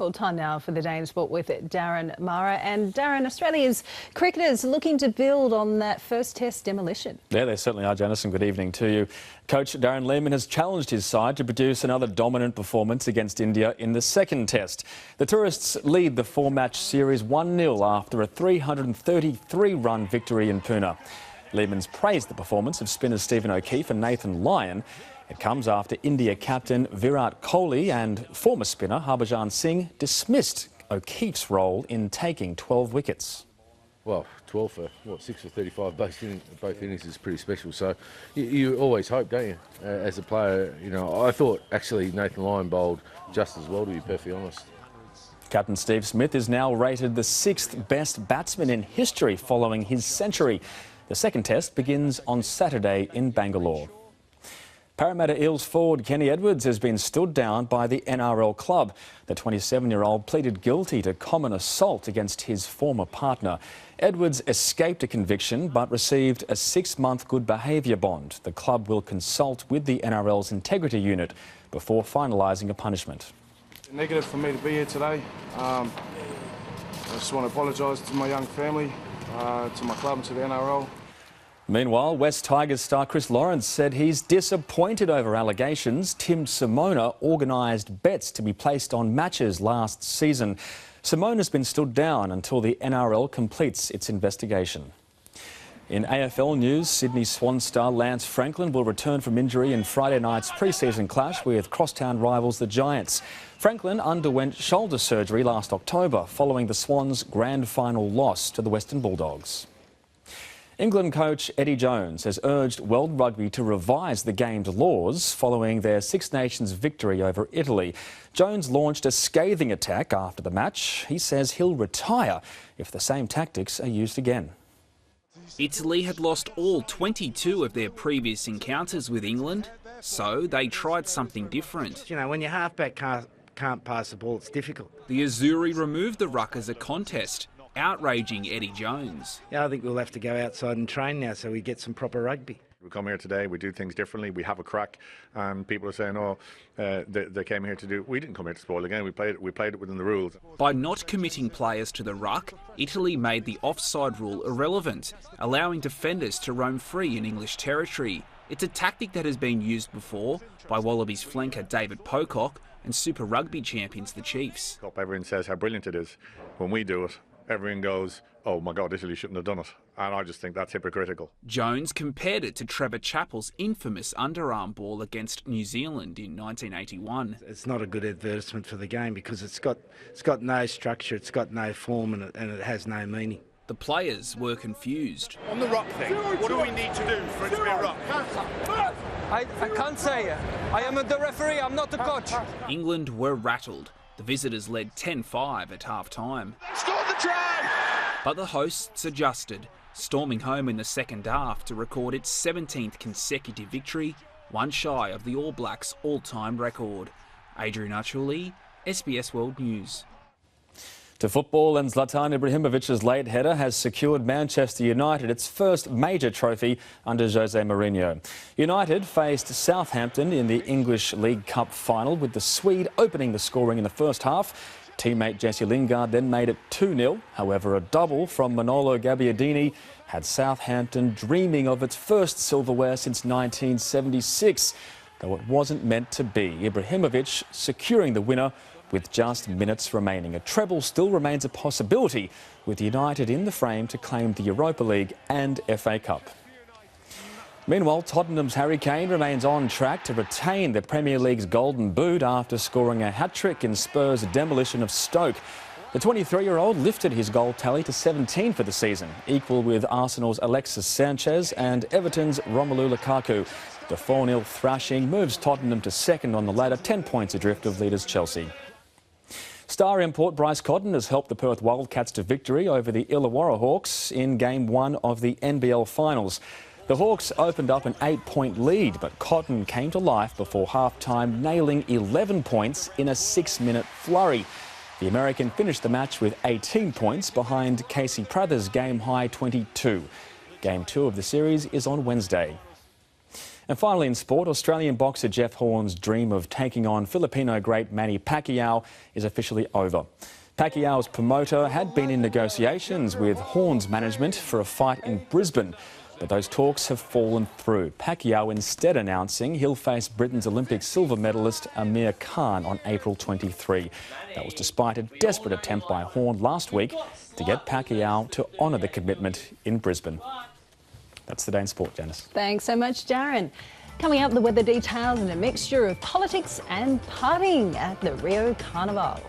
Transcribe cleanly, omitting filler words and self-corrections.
Well, time now for the Day in Sport with Darren Mara. And Darren, Australia's cricketers looking to build on that first test demolition. Yeah, they certainly are, Janice, and good evening to you. Coach Darren Lehmann has challenged his side to produce another dominant performance against India in the second test. The tourists lead the four-match series 1-0 after a 333-run victory in Pune. Lehmann's praised the performance of spinners Stephen O'Keefe and Nathan Lyon. It comes after India captain Virat Kohli and former spinner Harbhajan Singh dismissed O'Keefe's role in taking 12 wickets. Well, 12 for, 6 for 35, both innings is pretty special. So you always hope, don't you, as a player. You know, I thought actually Nathan Lyon bowled just as well, to be perfectly honest. Captain Steve Smith is now rated the 6th best batsman in history following his century. The second test begins on Saturday in Bangalore. Parramatta Eels forward Kenny Edwards has been stood down by the NRL club. The 27-year-old pleaded guilty to common assault against his former partner. Edwards escaped a conviction but received a 6-month good behaviour bond. The club will consult with the NRL's integrity unit before finalising a punishment. Negative for me to be here today. I just want to apologise to my young family, to my club and to the NRL. Meanwhile, West Tigers star Chris Lawrence said he's disappointed over allegations Tim Simona organised bets to be placed on matches last season. Simona's been stood down until the NRL completes its investigation. In AFL news, Sydney Swan star Lance Franklin will return from injury in Friday night's pre-season clash with crosstown rivals the Giants. Franklin underwent shoulder surgery last October following the Swans' grand final loss to the Western Bulldogs. England coach Eddie Jones has urged World Rugby to revise the game's laws following their Six Nations victory over Italy. Jones launched a scathing attack after the match. He says he'll retire if the same tactics are used again. Italy had lost all 22 of their previous encounters with England, so they tried something different. You know, when your halfback can't pass the ball, it's difficult. The Azzurri removed the ruck as a contest, outraging Eddie Jones. Yeah, I think we'll have to go outside and train now so we get some proper rugby. We come here today, we do things differently, we have a crack, and people are saying, oh, they came here to do... We didn't come here to spoil the game, we played it within the rules. By not committing players to the ruck, Italy made the offside rule irrelevant, allowing defenders to roam free in English territory. It's a tactic that has been used before by Wallabies flanker David Pocock and Super Rugby champions the Chiefs. Everyone says how brilliant it is. When we do it, everyone goes, oh my God, Italy shouldn't have done it. And I just think that's hypocritical. Jones compared it to Trevor Chappell's infamous underarm ball against New Zealand in 1981. It's not a good advertisement for the game because it's got no structure, it's got no form, and it has no meaning. The players were confused. On the ruck thing, what do we need to do for it to be a ruck? I can't say. I am the referee, I'm not the coach. England were rattled. The visitors led 10-5 at half-time. Scored the try! But the hosts adjusted, storming home in the second half to record its 17th consecutive victory, one shy of the All Blacks' all-time record. Adrian Achuli, SBS World News. To football, and Zlatan Ibrahimovic's late header has secured Manchester United its first major trophy under Jose Mourinho. United faced Southampton in the English League Cup final, with the Swede opening the scoring in the first half. Teammate Jesse Lingard then made it 2-0. However, a double from Manolo Gabbiadini had Southampton dreaming of its first silverware since 1976, though it wasn't meant to be. Ibrahimovic securing the winner with just minutes remaining. A treble still remains a possibility, with United in the frame to claim the Europa League and FA Cup. Meanwhile, Tottenham's Harry Kane remains on track to retain the Premier League's Golden Boot after scoring a hat-trick in Spurs' demolition of Stoke. The 23-year-old lifted his goal tally to 17 for the season, equal with Arsenal's Alexis Sanchez and Everton's Romelu Lukaku. The 4-0 thrashing moves Tottenham to second on the ladder, 10 points adrift of leaders Chelsea. Star import Bryce Cotton has helped the Perth Wildcats to victory over the Illawarra Hawks in Game 1 of the NBL Finals. The Hawks opened up an 8-point lead, but Cotton came to life before half-time, nailing 11 points in a 6-minute flurry. The American finished the match with 18 points behind Casey Prather's game-high 22. Game 2 of the series is on Wednesday. And finally in sport, Australian boxer Jeff Horn's dream of taking on Filipino great Manny Pacquiao is officially over. Pacquiao's promoter had been in negotiations with Horn's management for a fight in Brisbane, but those talks have fallen through. Pacquiao instead announcing he'll face Britain's Olympic silver medalist Amir Khan on April 23. That was despite a desperate attempt by Horn last week to get Pacquiao to honour the commitment in Brisbane. That's the day in sport, Janice. Thanks so much, Darren. Coming up, the weather details and a mixture of politics and partying at the Rio Carnival.